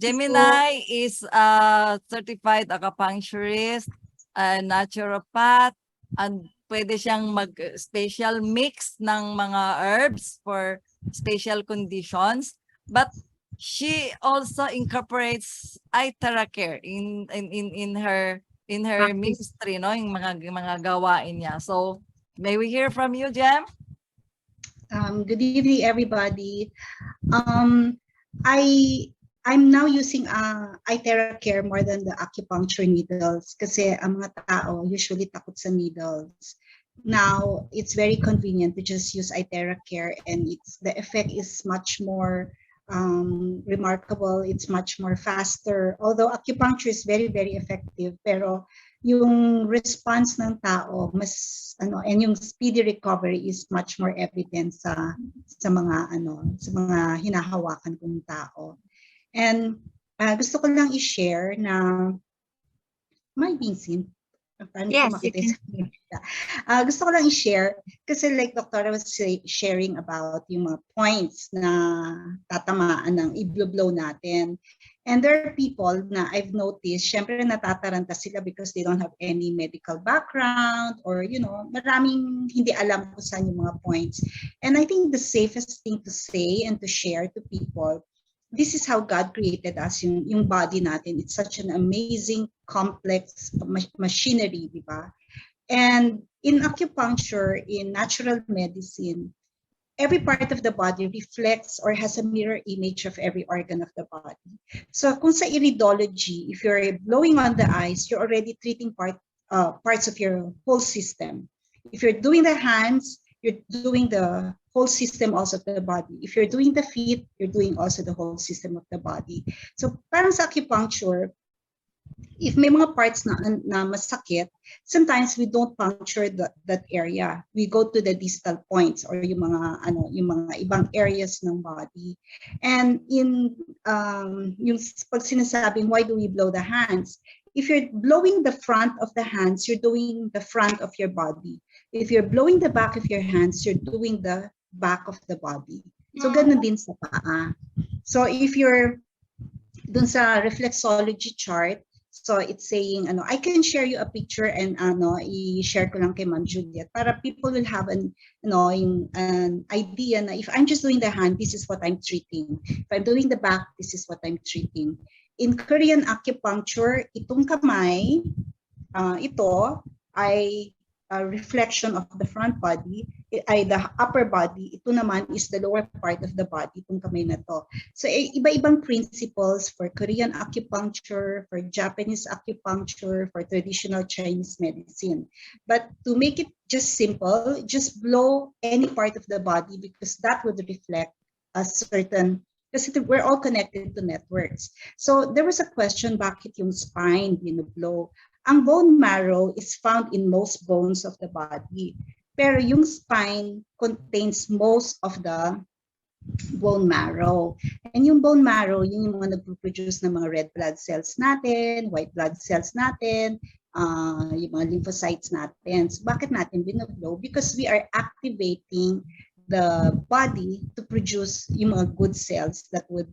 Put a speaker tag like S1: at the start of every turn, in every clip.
S1: Gemini is a certified acupuncturist, a naturopath, and pwede siyang mag-special mix ng mga herbs for special conditions. But she also incorporates care in her ministry, no, yung mga gawain niya. So may we hear from you, Gem?
S2: Good evening, everybody. I'm now using care more than the acupuncture needles kasi ang mga tao usually takot sa needles. Now, it's very convenient to just use care, and the effect is much more remarkable. It's much more faster. Although acupuncture is very, very effective, pero yung response ng tao and yung speedy recovery is much more evident sa mga hinahawakan kong tao. And gusto ko lang i-share na may being seen.
S3: Yes,
S2: gusto ko lang i-share kasi like Dr. was sharing about yung mga points na tatamaan ng i-blow natin. And there are people na I've noticed, syempre natataranta sila because they don't have any medical background or, maraming hindi alam kung saan yung mga points. And I think the safest thing to say and to share to people, this is how God created us, yung body natin. It's such an amazing, complex machinery, di ba? And in acupuncture, in natural medicine, every part of the body reflects or has a mirror image of every organ of the body. So kung sa iridology, if you're blowing on the eyes, you're already treating parts of your whole system. If you're doing the hands, you're doing the whole system also of the body. If you're doing the feet, you're doing also the whole system of the body. So parang sa acupuncture, if may mga parts na masakit, sometimes we don't puncture that area. We go to the distal points or yung mga ibang areas ng body. And in yung pag sinasabing why do we blow the hands? If you're blowing the front of the hands, you're doing the front of your body. If you're blowing the back of your hands, you're doing the back of the body. So ganun din sa paa. So if you're dun sa reflexology chart, so it's saying I can share you a picture and i-share ko lang kay Ma'am Juliet para people will have an idea na if I'm just doing the hand, this is what I'm treating. If I'm doing the back, this is what I'm treating. In Korean acupuncture, itong kamay, ito ay a reflection of the front body, ay the upper body, ito naman is the lower part of the body, itong kamay na to. So iba-ibang principles for Korean acupuncture, for Japanese acupuncture, for traditional Chinese medicine. But to make it just simple, just blow any part of the body because that would reflect a certain, kasi we're all connected to networks. So there was a question, bakit yung spine blow? Ang bone marrow is found in most bones of the body. Pero yung spine contains most of the bone marrow. And yung bone marrow, yun yung mga nagpo-produce ng mga red blood cells natin, white blood cells natin, yung mga lymphocytes natin. So bakit natin binoblow? Because we are activating the body to produce yung mga good cells that would,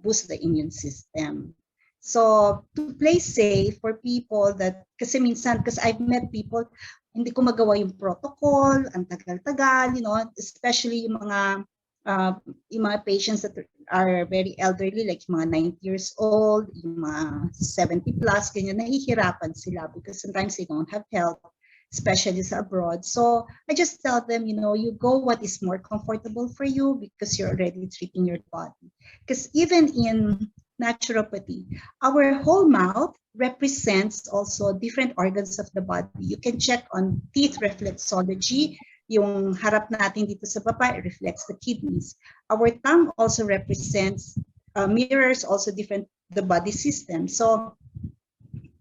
S2: boost the immune system. So to play safe for people that, kasi minsan, because I've met people, hindi ko magawa yung protocol, ang tagal-tagal, especially yung mga patients that are very elderly, like yung mga 90 years old, yung mga 70 plus, ganyan, nahihirapan sila because sometimes they don't have help, especially sa abroad. So I just tell them, you go what is more comfortable for you because you're already treating your body. Because even in naturopathy, our whole mouth represents also different organs of the body. You can check on teeth reflexology. Yung harap natin dito sa baba, it reflects the kidneys. Our tongue also represents, mirrors also the body system. So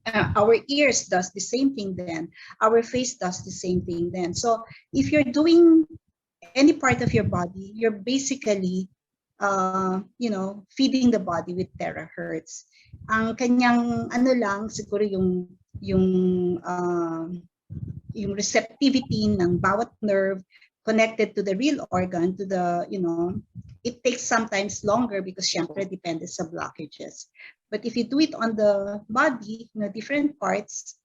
S2: our ears does the same thing then. Our face does the same thing then. So if you're doing any part of your body, you're basically feeding the body with terahertz. Ang kanyang lang siguro yung receptivity ng bawat nerve connected to the real organ, to the it takes sometimes longer because syempre depende sa blockages. But if you do it on the body, different parts,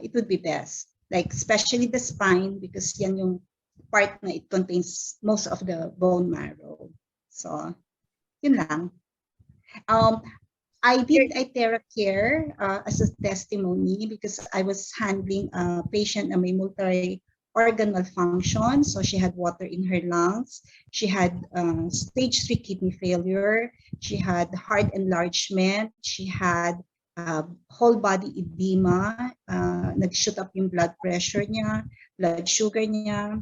S2: it would be best. Like especially the spine because yan yung part na it contains most of the bone marrow. So, yun lang. I did IteraCare as a testimony because I was handling a patient na may multi-organ malfunction. So she had water in her lungs. She had stage 3 kidney failure. She had heart enlargement. She had whole body edema. Nag-shoot up yung blood pressure niya, blood sugar niya.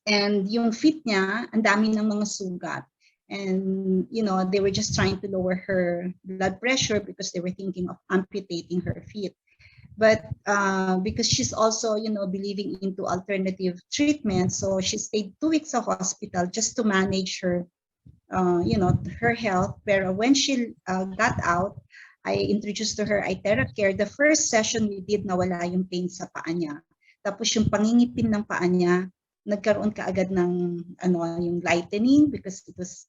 S2: And yung feet niya, ang dami ng mga sugat. And, they were just trying to lower her blood pressure because they were thinking of amputating her feet. But because she's also, believing into alternative treatment, so she stayed 2 weeks at hospital just to manage her, her health. Pero when she got out, I introduced to her IteraCare. The first session we did, nawala yung pain sa paa niya. Tapos yung pangingipin ng paa niya, nagkaroon kaagad ng yung lightening because it was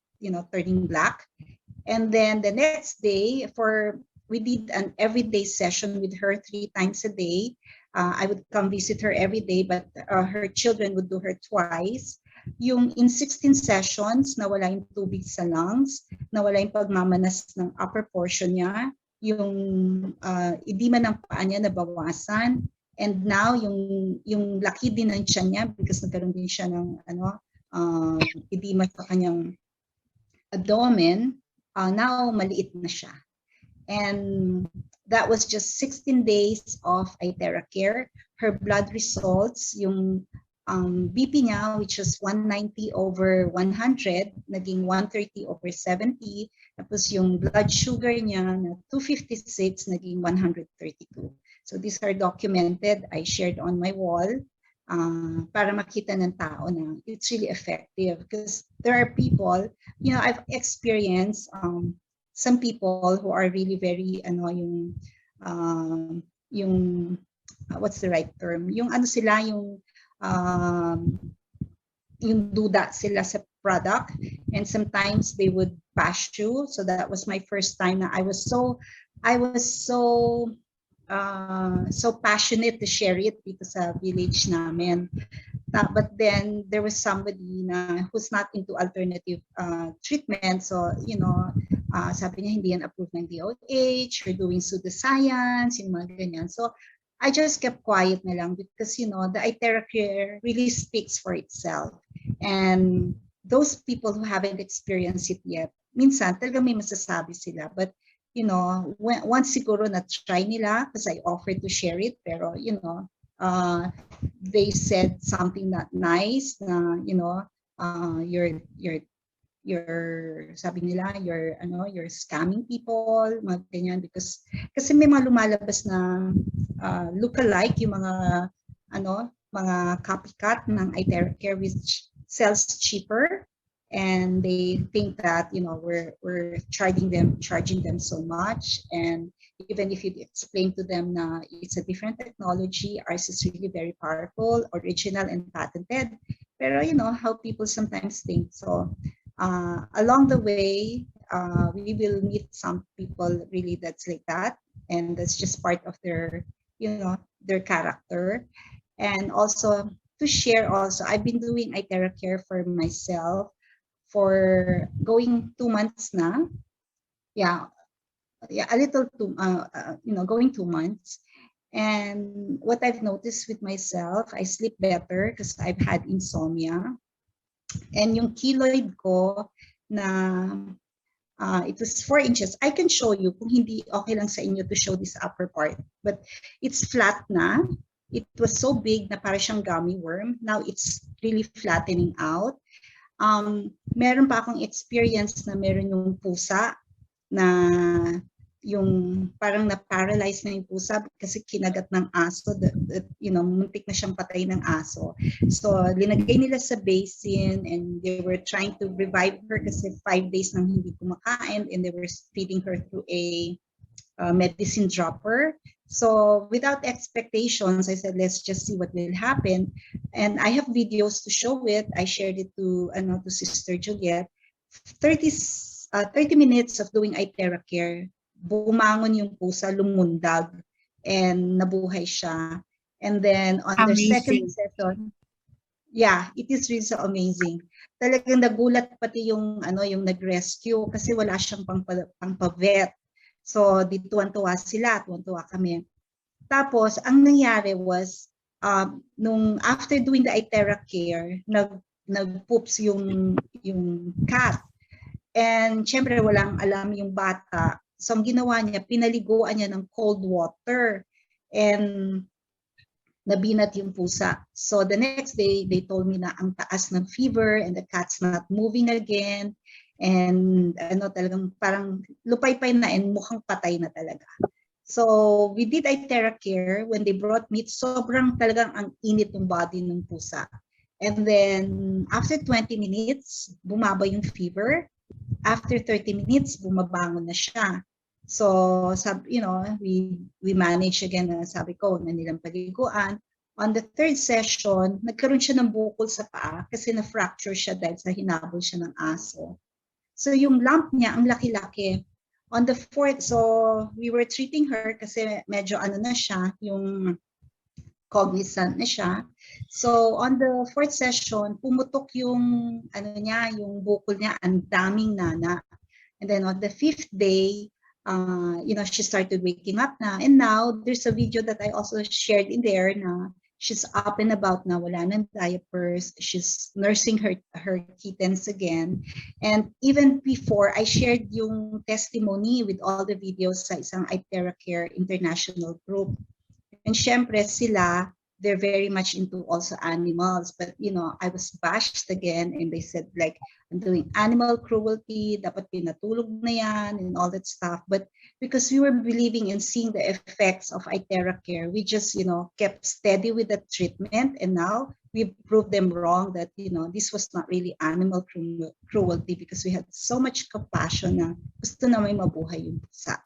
S2: turning black. And then the next day we did an everyday session with her 3 times a day. I would come visit her every day, but her children would do her twice. Yung in 16 sessions, nawala yung tubig sa lungs, nawala yung pagmamanas ng upper portion niya, yung edema ng paa niya nabawasan. And now yung laki din ng tiyan niya because nagkaroon din siya ng edema sa kanyang abdomen, now maliit na siya. And that was just 16 days of IteraCare. Her blood results, yung BP niya, which was 190/100, naging 130/70. Tapos yung blood sugar niya na 256, naging 132. So these are documented. I shared on my wall para makita ng tao na it's really effective because there are people, I've experienced some people who are really very yung what's the right term? Yung sila yung duda sila sa product, and sometimes they would bash you. So that was my first time na I was so passionate to share it dito sa village namin. But then there was somebody na who's not into alternative treatment. So, sabi niya hindi yan approved ng DOH, you're doing pseudoscience, yung mga ganyan. So I just kept quiet na lang because, the IteraCare really speaks for itself. And those people who haven't experienced it yet, minsan talaga may masasabi sila. But once siguro na-try nila, because I offered to share it, pero, they said something not nice, na, sabi nila, you're scamming people, mga ganyan, because kasi may mga lumalabas na look-alike, yung mga, mga copycat ng IteraCare which sells cheaper. And they think that we're charging them so much, and even if you explain to them na it's a different technology, ours is really very powerful, original and patented. Pero how people sometimes think. So along the way, we will meet some people really that's like that, and that's just part of their their character. And also to share, also I've been doing IteraCare for myself for going 2 months na. A little going 2 months. And what I've noticed with myself, I sleep better because I've had insomnia. And yung keloid ko na it was 4 inches. I can show you kung hindi okay lang sa inyo to show this upper part. But it's flat na. It was so big na para siyang gummy worm. Now it's really flattening out. Meron pa akong experience na meron yung pusa na yung parang na-paralyze na yung pusa kasi kinagat ng aso, muntik na siyang patay ng aso. So linagay nila sa basin and they were trying to revive her kasi 5 days nang hindi kumakain, and they were feeding her through a medicine dropper. So without expectations, I said, let's just see what will happen. And I have videos to show it. I shared it to Sister Juliet. 30 minutes of doing itera care, bumangon yung pusa, lumundag, and nabuhay siya. And then on the second
S3: Amazing.
S2: session, yeah, it is really so amazing. Talagang nagulat pati yung yung nag-rescue kasi wala siyang pang-vet. So, di tuwan-tuwa sila, tuwan-tuwa kami. Tapos, ang nangyari was, nung after doing the itera care, nag-poops yung cat. And syempre walang alam yung bata. So ang ginawa niya, pinaliguan niya ng cold water. And nabinat yung pusa. So the next day, they told me na ang taas ng fever and the cat's not moving again. And talagang parang lupay-pay na and mukhang patay na talaga. So we did itera care. When they brought me, sobrang talagang ang init ng body ng pusa. And then after 20 minutes, bumaba yung fever. After 30 minutes, bumabangon na siya. So, we manage again, sabi ko, na nilang paliguan. On the third session, nagkaroon siya ng bukol sa paa kasi na-fracture siya dahil sa hinabol siya ng aso. So, yung lump niya, ang laki-laki. On the fourth, so we were treating her kasi medyo na siya, yung cognizant na siya. So, on the fourth session, pumutok yung, yung bukol niya, ang daming nana. And then on the fifth day, she started waking up na. And now, there's a video that I also shared in there na she's up and about na, wala ng diapers. She's nursing her kittens again. And even before, I shared yung testimony with all the videos sa isang itera care international group. And syempre sila, they're very much into also animals. But, I was bashed again and they said like, I'm doing animal cruelty, dapat pinatulog na yan and all that stuff. But because we were believing and seeing the effects of itera care, we just, kept steady with the treatment. And now we proved them wrong that, this was not really animal cruelty because we had so much compassion na gusto na may mabuhay yung pusa.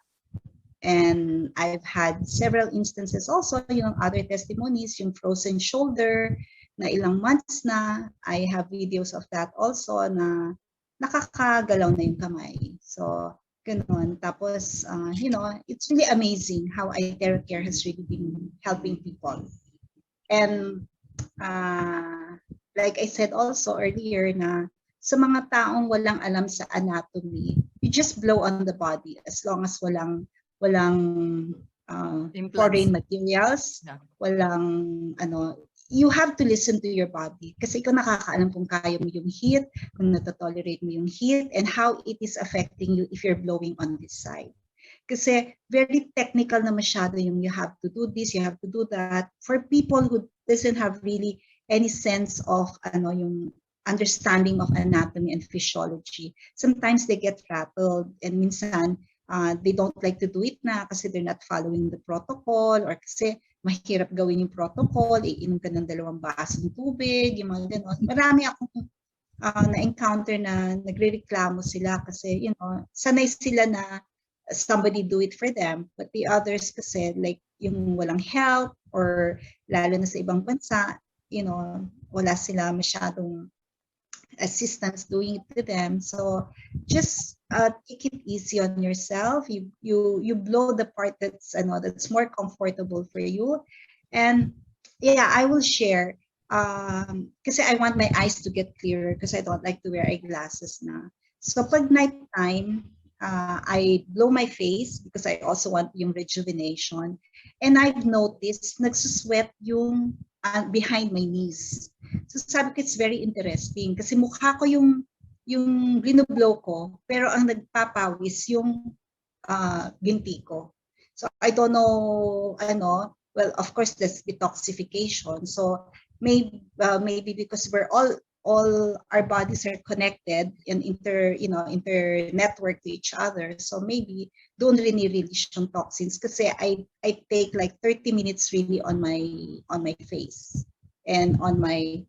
S2: And I've had several instances also, other testimonies, yung frozen shoulder na ilang months na. I have videos of that also na nakakagalaw na yung kamay. So, ganun. Tapos, it's really amazing how itera care has really been helping people. And like I said also earlier na sa mga taong walang alam sa anatomy, you just blow on the body as long as walang foreign materials, walang you have to listen to your body kasi ikaw nakakaalam kung kaya mo yung heat, kung natotolerate mo yung heat, and how it is affecting you if you're blowing on this side. Kasi very technical na masyado yung you have to do this, you have to do that. For people who doesn't have really any sense of yung understanding of anatomy and physiology, sometimes they get rattled and minsan they don't like to do it na kasi they're not following the protocol or kasi mahirap gawin yung protocol, iinom ka ng 2 basong tubig, yung mga gano'n. Marami akong na-encounter na nagre-reklamo sila kasi, sanay sila na somebody do it for them. But the others kasi, like yung walang help or lalo na sa ibang bansa, wala sila masyadong assistance doing it to them. So just take it easy on yourself. You blow the part that's more comfortable for you. And yeah, I will share kasi I want my eyes to get clearer because I don't like to wear eyeglasses na. So pag nighttime, I blow my face because I also want yung rejuvenation. And I've noticed nagsusweat yung behind my knees. So sabi ko, it's very interesting kasi mukha ko yung binublow ko, pero ang nagpapawis yung binti ko. So I don't know, well, of course, that's detoxification. So maybe because we're all our bodies are connected and inter-network to each other. So maybe doon release yung toxins kasi I take like 30 minutes really on my face and on my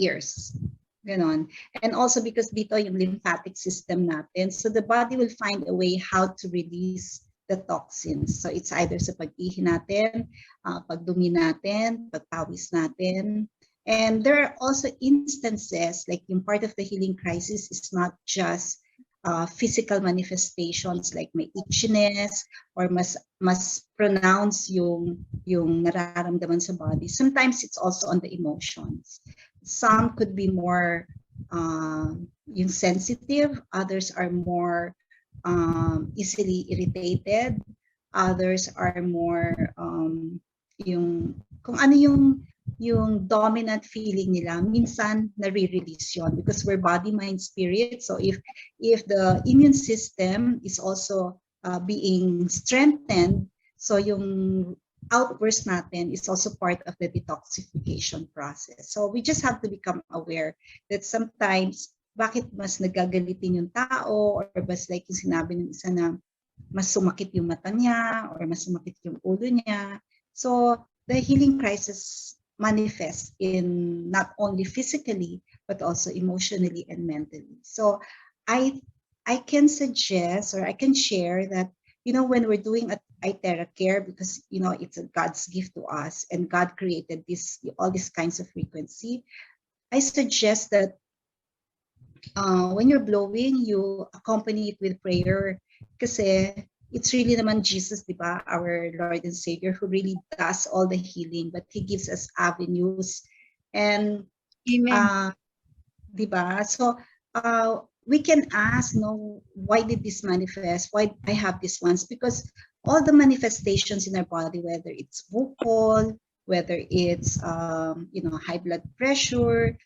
S2: ears. Ganon. And also because dito yung lymphatic system natin. So the body will find a way how to release the toxins. So it's either sa pag-ihi natin, pagdumi natin, pagpawis natin, And there are also instances like yung part of the healing crisis is not just physical manifestations like may itchiness or mas pronounce yung nararamdaman sa body. Sometimes it's also on the emotions. Some could be more yung sensitive, others are more easily irritated, others are more yung kung ano yung dominant feeling nila, minsan nare-release yon because we're body, mind, spirit. So if the immune system is also being strengthened, so yung outburst natin is also part of the detoxification process. So we just have to become aware that sometimes bakit mas nagagalitin yung tao or mas like yung sinabi ng isa na mas sumakit yung mata niya or mas sumakit yung ulo niya. So the healing crisis manifest in not only physically but also emotionally and mentally. So I can suggest or I can share that when we're doing itera care, because it's a God's gift to us and God created all these kinds of frequency. I suggest that when you're blowing, you accompany it with prayer, kasi it's really naman Jesus, di ba, our Lord and Savior, who really does all the healing, but He gives us avenues. And,
S3: Amen.
S2: di ba? So, we can ask, why did this manifest? Why I have these ones? Because all the manifestations in our body, whether it's vocal, whether it's, high blood pressure,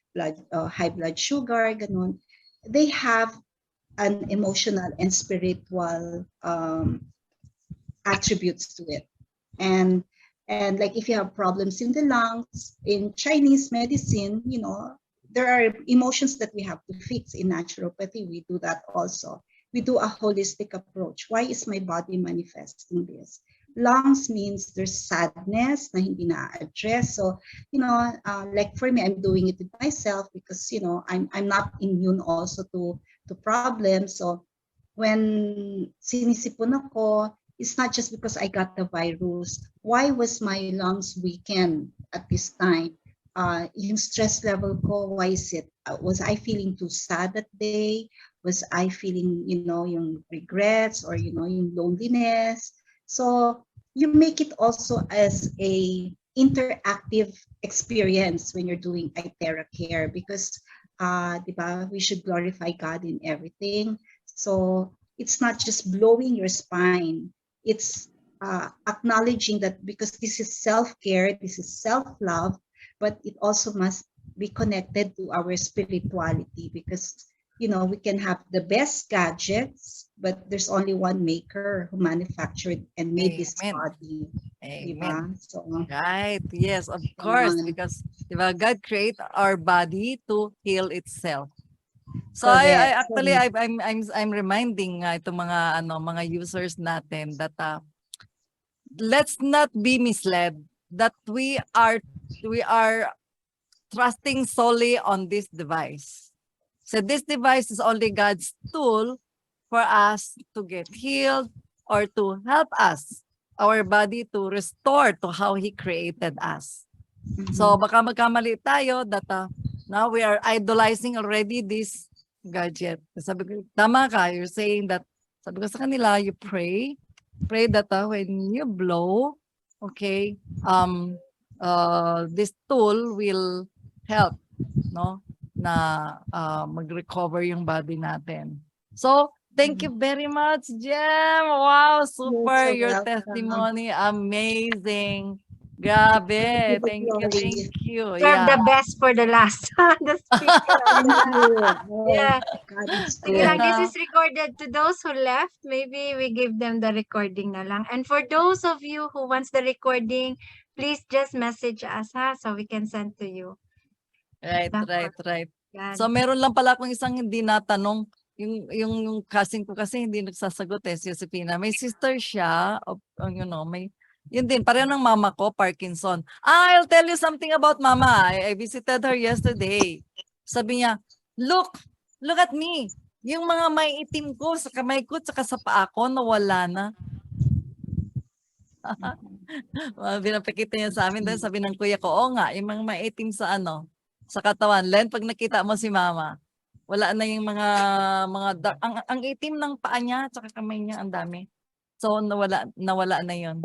S2: high blood sugar, ganun, they have an emotional and spiritual attributes to it. And like if you have problems in the lungs, in Chinese medicine, there are emotions that we have to fix. In naturopathy, we do that also. We do a holistic approach. Why is my body manifesting this? Lungs means there's sadness na hindi na-address. So, like for me, I'm doing it with myself because, I'm not immune also to problems. So when sinisipon ako, it's not just because I got the virus. Why was my lungs weakened at this time? Yung stress level ko, why is it? Was I feeling too sad that day? Was I feeling, yung regrets or, yung loneliness? So you make it also as a interactive experience when you're doing itera care, because diba, we should glorify God in everything. So it's not just blowing your spine. It's acknowledging that because this is self-care, this is self-love, but it also must be connected to our spirituality, because we can have the best gadgets, but there's only one maker who manufactured and made this body.
S1: Amen.
S2: Diba? So,
S1: right. Yes, of course, because diba, God created our body to heal itself. So I actually I'm reminding itong mga users natin that let's not be misled that we are trusting solely on this device. So this device is only God's tool for us to get healed or to help us, our body to restore to how He created us. So baka magkamali tayo that now we are idolizing already this gadget. Sabi ko, tama ka, you're saying that, sabi ko sa kanila, you pray that when you blow, okay, this tool will help, na mag-recover yung body natin. So, thank you very much, Jem. Wow, super. Your testimony, amazing. Grabe. Thank you.
S3: Serve the best for the last. The speaker. Yeah. Sige lang, this is recorded. To those who left, maybe we give them the recording na lang. And for those of you who wants the recording, please just message us, so we can send to you.
S1: Right.
S3: Yan.
S1: So meron lang pala akong isang hindi natanong, yung cousin ko kasi hindi nagsasagot si Josefina. May sister siya, may yun din, pareho ng mama ko, Parkinson. I'll tell you something about mama. I visited her yesterday. Sabi niya, look at me. Yung mga may itim ko sa kamay ko, tsaka sa paa ko, nawala na. Pinapakita niya sa amin dahil sabi ng kuya ko, oo nga, yung mga maitim sa sa katawan. Len, pag nakita mo si mama, wala na yung mga dark. Ang itim ng paa niya, tsaka kamay niya, ang dami. So, nawala na yun.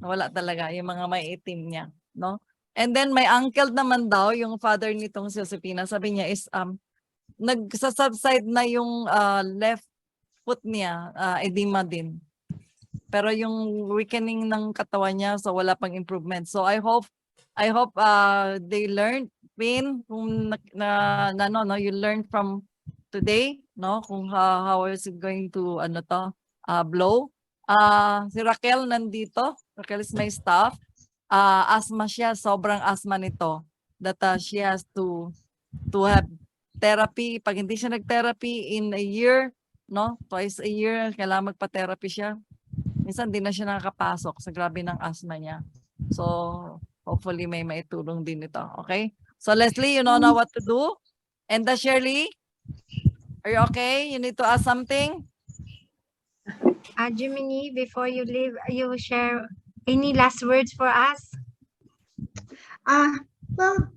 S1: Nawala talaga yung mga maitim niya, no? And then, may uncle naman daw, yung father nitong si Josepina, sabi niya is, nagsasubside na yung left foot niya, edema din. Pero yung weakening ng katawan niya, so wala pang improvement. So I hope they learned pain kung no, you learn from today, no, kung how is it going to blow. Si Raquel nandito. Raquel is my staff. Asthma siya, sobrang asthma nito that she has to have therapy. Pag hindi siya nag-therapy in a year, no, twice a year, kailangan magpa-therapy siya. Minsan di na siya nakakapasok sa grabe ng asthma niya. So, hopefully may maitulong din ito. Okay? So, Leslie, you know now what to do? And Shirley, are you okay? You need to ask something?
S3: Jiminy, before you leave, you share any last words for us?
S2: Well,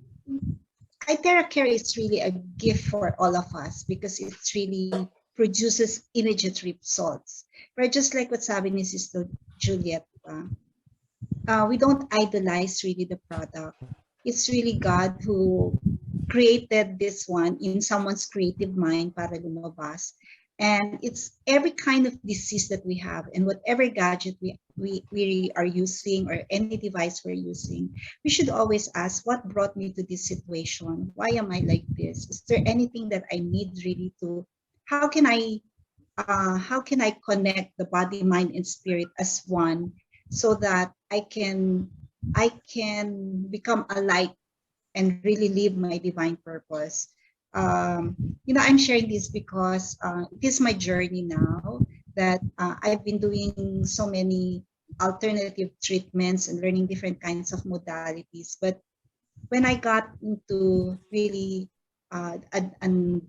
S2: iTeracare is really a gift for all of us because it really produces immediate results. But just like what sabi ni Sister Juliet, we don't idolize really the product. It's really God who created this one in someone's creative mind para lumabas. And it's every kind of disease that we have and whatever gadget we are using or any device we're using, we should always ask, what brought me to this situation? Why am I like this? Is there anything that I need really to, how can I connect the body, mind, and spirit as one so that I can become a light and really live my divine purpose? I'm sharing this because it is my journey now that I've been doing so many alternative treatments and learning different kinds of modalities. But when I got into really a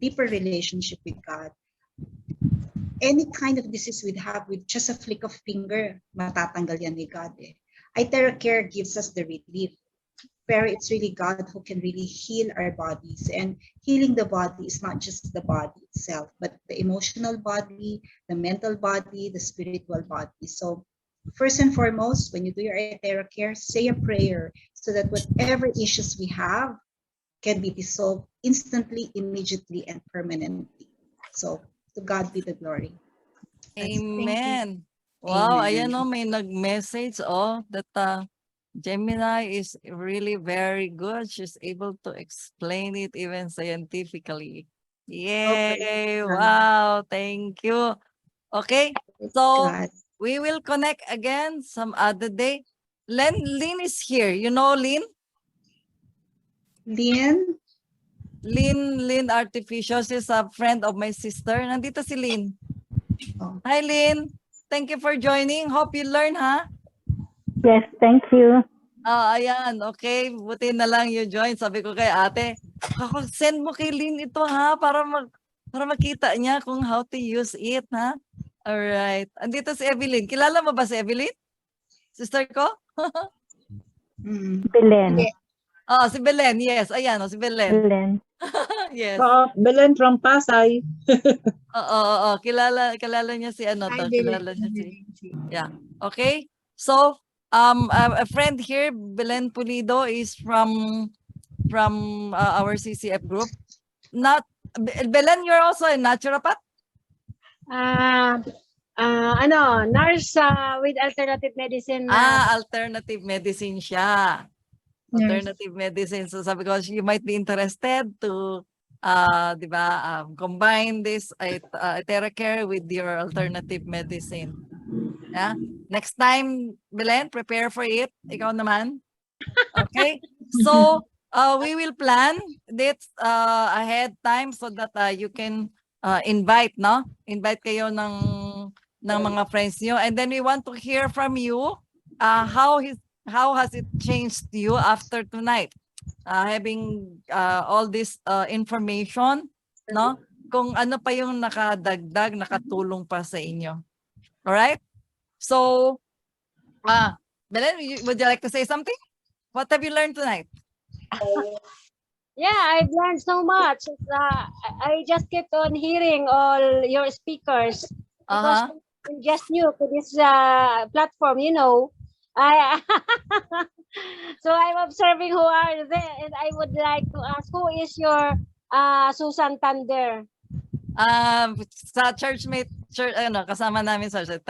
S2: deeper relationship with God, any kind of disease we'd have with just a flick of finger, matatanggal yan ni God. iTeracare gives us the relief. Pero it's really God who can really heal our bodies. And healing the body is not just the body itself, but the emotional body, the mental body, the spiritual body. So first and foremost, when you do your iTeracare, say a prayer so that whatever issues we have can be dissolved instantly, immediately, and permanently. So to God be the glory.
S1: Amen. Wow,
S2: Amen.
S1: ayan may nag-message that Gemini is really very good. She's able to explain it even scientifically. Yay! Wow, thank you. Okay, so
S2: God.
S1: we will connect again some other day. Lynn is here. You know Lynn? Lynn Artificial. She's a friend of my sister. Nandito si Lynn.
S2: Oh.
S1: Hi, Lynn. Thank you for joining. Hope you learn, ha?
S4: Yes, thank you.
S1: Ayan. Okay. Buti na lang you join. Sabi ko kay ate, send mo kay Lynn ito, ha? Para makita niya kung how to use it, ha? Alright. Andito si Evelyn. Kilala mo ba si Evelyn? Sister ko?
S4: Belen.
S1: Si Belen. Yes. Ayan, si Belen.
S4: Belen.
S1: Yes.
S5: Belen from Pasay.
S1: Oo. Kilala niya si kilala niya si. Yeah. Okay. So, a friend here, Belen Pulido, is from our CCF group. Belen, you're also a naturopath?
S6: Nurse with alternative medicine.
S1: Alternative medicine siya. Alternative medicine. So sabi ko, you might be interested to combine this iTeracare with your alternative medicine. Yeah. Next time, Belen, prepare for it. Ikaw naman. Okay. So we will plan this ahead time so that you can invite kayo ng mga friends niyo, and then we want to hear from you how has it changed you after tonight, having all this information, no? Kung ano pa yung nakatulong pa sa inyo. All right? So Belen, would you like to say something? What have you learned tonight?
S6: Yeah, I've learned so much. I just kept on hearing all your speakers because I'm just new to this platform, you know. I so I'm observing who are there, and I would like to ask, who is your Susan Thunder?
S1: Sa churchmate, kasama namin sa church,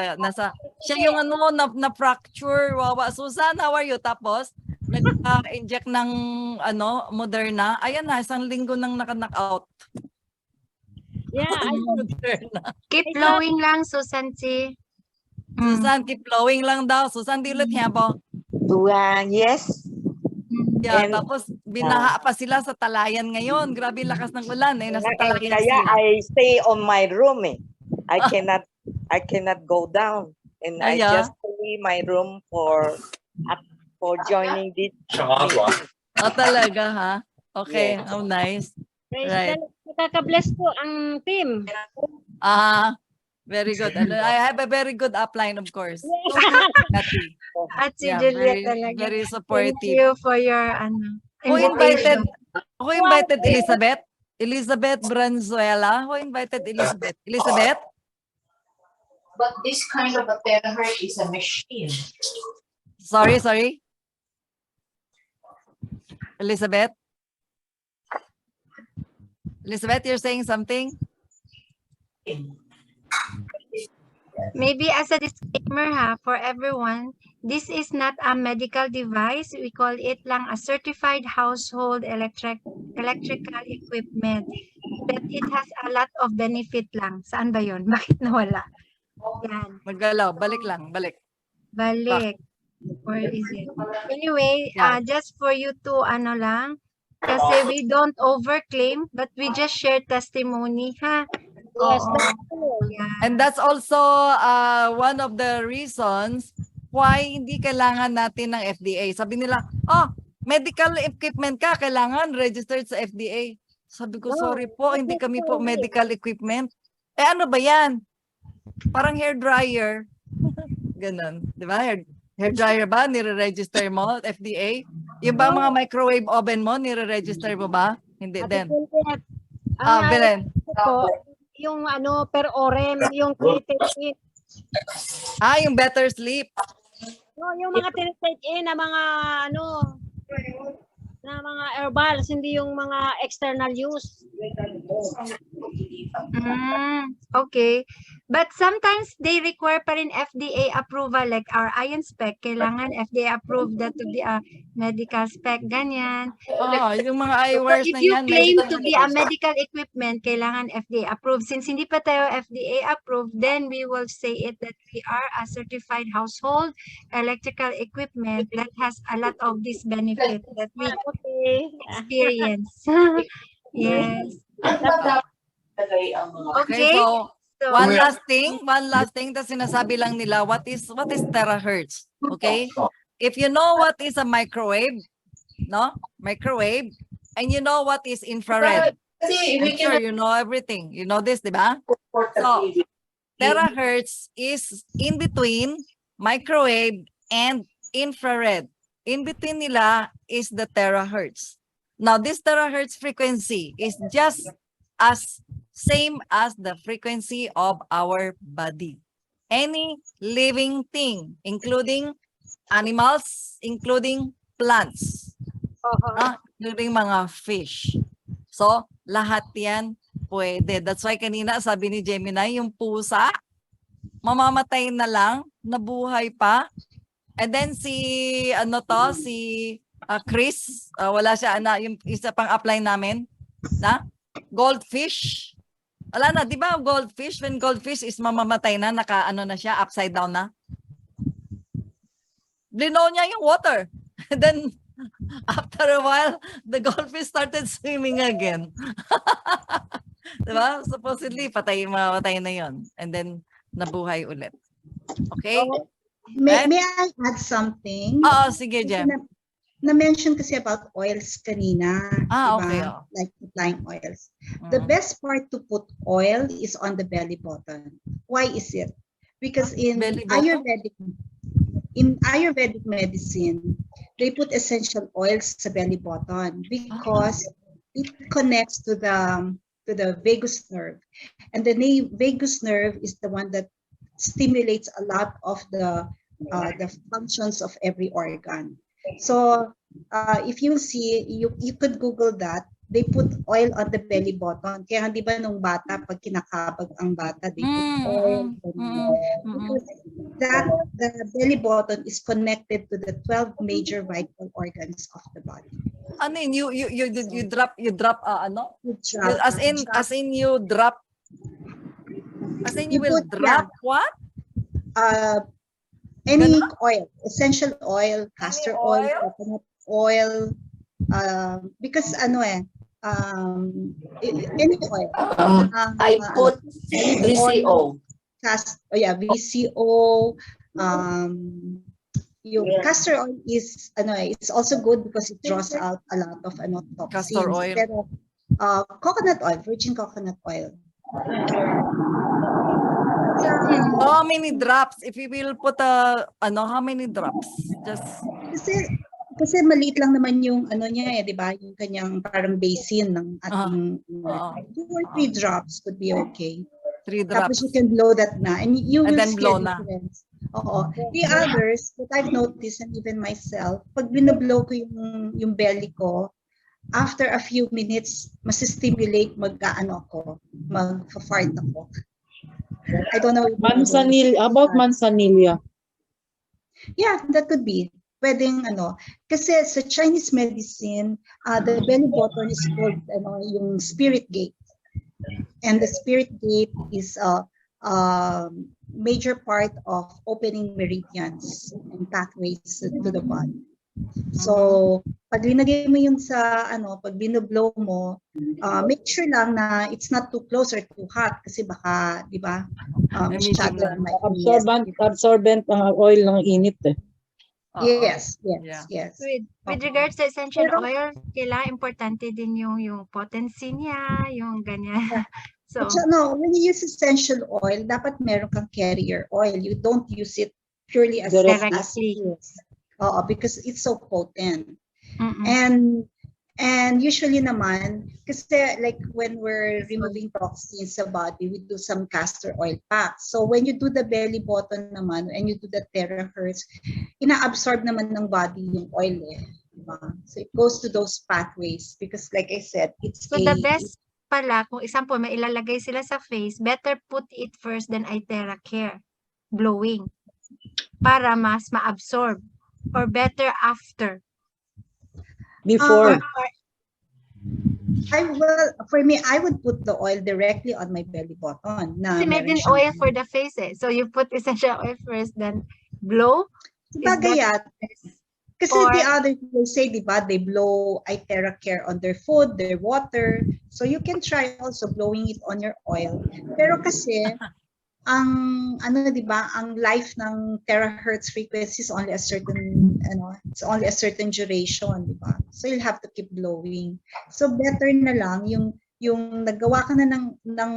S1: siya yung na-fracture, wawa. Susan, how are you? Tapos, nag-inject ng Moderna. Ayan na, 1 linggo nang naka-knockout.
S6: Yeah,
S1: Moderna.
S3: Keep flowing lang, Susan C.
S1: Susan, keep flowing lang daw. Susan, dilit niya po.
S7: Yes.
S1: Yeah,
S7: And,
S1: tapos binaha pa sila sa Talayan ngayon. Grabe lakas ng ulan eh. Nasa Talayan
S7: kaya
S1: sila.
S7: I stay on my room eh. I cannot go down. And I just stay my room for joining this meeting.
S1: Oh, talaga ha? Okay,
S7: Yes.
S1: how nice.
S6: praise
S1: Right.
S6: the Lord. Nakaka-bless po ang team.
S1: Very good. I have a very good upline, of course. Nati.
S3: At si
S1: Yeah,
S3: Juliet
S1: very,
S3: talaga.
S1: very
S3: Thank
S1: supportive.
S3: you for your
S1: Who invited?
S3: invitation.
S1: Who invited Elizabeth? Elizabeth Branzuela. Who invited Elizabeth? Elizabeth?
S8: But this kind of a terahertz is a machine.
S1: Sorry. Elizabeth? Elizabeth, you're saying something?
S3: Maybe as a disclaimer for everyone, this is not a medical device. We call it lang a certified household electrical equipment. But it has a lot of benefit lang. Saan ba yun? Bakit nawala? Yan.
S1: Maggalaw. Balik lang. Balik.
S3: Balik. Where is it? Anyway,
S1: Yeah.
S3: just for you to lang, kasi we don't overclaim, but we just share testimony, ha?
S6: Yes,
S3: Oo.
S6: that's true.
S3: Yeah.
S1: And that's also one of the reasons why hindi kailangan natin ng FDA. Sabi nila, medical equipment ka, kailangan registered sa FDA. Sabi ko, sorry po, hindi kami po medical equipment. Ano ba yan? Parang hair dryer. Ganun. Di ba? Hair dryer ba? Nire-register mo, FDA? Yung ba mga microwave oven mo, nire-register mo ba? Hindi din. Belen.
S6: Po, yung per orem, yung tinitake in.
S1: Yung better sleep.
S6: No, yung mga tinitake in na mga na mga herbals, hindi yung mga external use.
S3: Okay. But sometimes they require pa rin FDA approval, like our iron spec, kailangan FDA approved that to be a medical spec, ganyan.
S1: Yung mga
S3: So
S1: eyewears
S3: if
S1: na
S3: you
S1: yan,
S3: claim
S1: medical
S3: to be a medical equipment, kailangan FDA approved. Since hindi pa tayo FDA approved, then we will say it that we are a certified household electrical equipment that has a lot of this benefit that we experience. Yes.
S1: Okay,
S3: Okay.
S1: so
S3: So,
S1: one last thing, tas sinasabi lang nila, what is terahertz? Okay? If you know what is a microwave, and you know what is infrared, I'm sure you know everything. You know this, di ba? So, terahertz is in between microwave and infrared. In between nila is the terahertz. Now, this terahertz frequency is just as same as the frequency of our body. Any living thing, including animals, including plants, including mga fish. So, lahat yan pwede. That's why kanina sabi ni Gemini, yung pusa, mamamatay na lang, nabuhay pa. And then si Chris, wala siya, yung isa pang apply namin, goldfish. Wala na, di ba goldfish? When goldfish is mamamatay na, na siya, upside down na. Blinaw niya yung water. And then, after a while, the goldfish started swimming again. Di ba? Supposedly, mamatay na yon. And then, nabuhay ulit. Okay?
S2: May I add something?
S1: Oo, sige, Jem.
S2: Na-mention kasi about oils kanina.
S1: Okay.
S2: Like applying oils. The best part to put oil is on the belly button. Why is it? Because in
S1: Belly button?
S2: in Ayurvedic medicine, they put essential oils sa belly button because it connects to the vagus nerve, and the vagus nerve is the one that stimulates a lot of the functions of every organ. So if you see, you could Google that. They put oil on the belly button. Kaya di ba nung bata, pag kinakabag ang bata, they put oil. Because the belly button is connected to the 12 major vital organs of the body.
S1: Ano yun? You drop ano?
S2: You drop,
S1: As in you drop. As in you will
S2: put,
S1: drop what?
S2: Any
S1: Ganon?
S2: oil, essential oil, castor oil, coconut oil, because ano any oil.
S8: I put VCO.
S2: VCO. Yung castor oil is it's also good because it draws out a lot of toxins.
S1: Castor oil.
S2: Pero coconut oil, virgin coconut oil.
S1: How many drops? If you will put how many drops? Just
S2: kasi maliit lang naman yung niya di ba? Yung kanyang parang basin ng ating 2 or 3 drops could be okay.
S1: 3 drops.
S2: Tapos you can blow that na and you will
S1: then
S2: see
S1: blow
S2: a
S1: na.
S2: difference. Oo. The others, what I've noticed, and even myself, pag binoblow ko yung belly ko, after a few minutes, masistimulate mag-fart ako. I don't know.
S5: About manzanilla.
S2: Yeah, that could be. Pwedeng kasi sa Chinese medicine, the belly button is called yung spirit gate. And the spirit gate is a major part of opening meridians and pathways to the body. So, pag linagay mo yun sa pag binoblow mo, make sure lang na it's not too close or too hot kasi baka, di ba?
S5: Absorbent ang oil ng init eh.
S2: Yes.
S3: With regards to essential oil, importante din yung potency niya, yung ganyan. So,
S2: when you use essential oil, dapat meron kang carrier oil. You don't use it purely as
S3: directly.
S2: Because it's so potent. And usually naman, kasi like when we're removing toxins sa body, we do some castor oil packs. So when you do the belly button naman, and you do the terahertz, ina-absorb naman ng body yung oil diba? So it goes to those pathways because like I said, it's
S3: the best pala, kung example, may ilalagay sila sa face, better put it first than itera care, blowing, para mas ma-absorb, or better after.
S5: Before.
S2: For me, I would put the oil directly on my belly button.
S3: Kasi may din oil for the face So you put essential oil first, then blow.
S2: Kasi the other people say, di ba, they blow itera care on their food, their water. So you can try also blowing it on your oil. Pero kasi, ang di ba, ang life ng terahertz frequency is only a certain it's only a certain duration, di ba? So you'll have to keep blowing. So better na lang yung naggawa ka na ng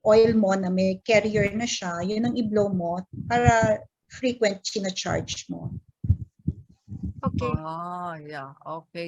S2: oil mo na may carrier na siya, yun ang i-blow mo para frequent china-charge mo.
S3: Okay.
S1: Yeah. Okay.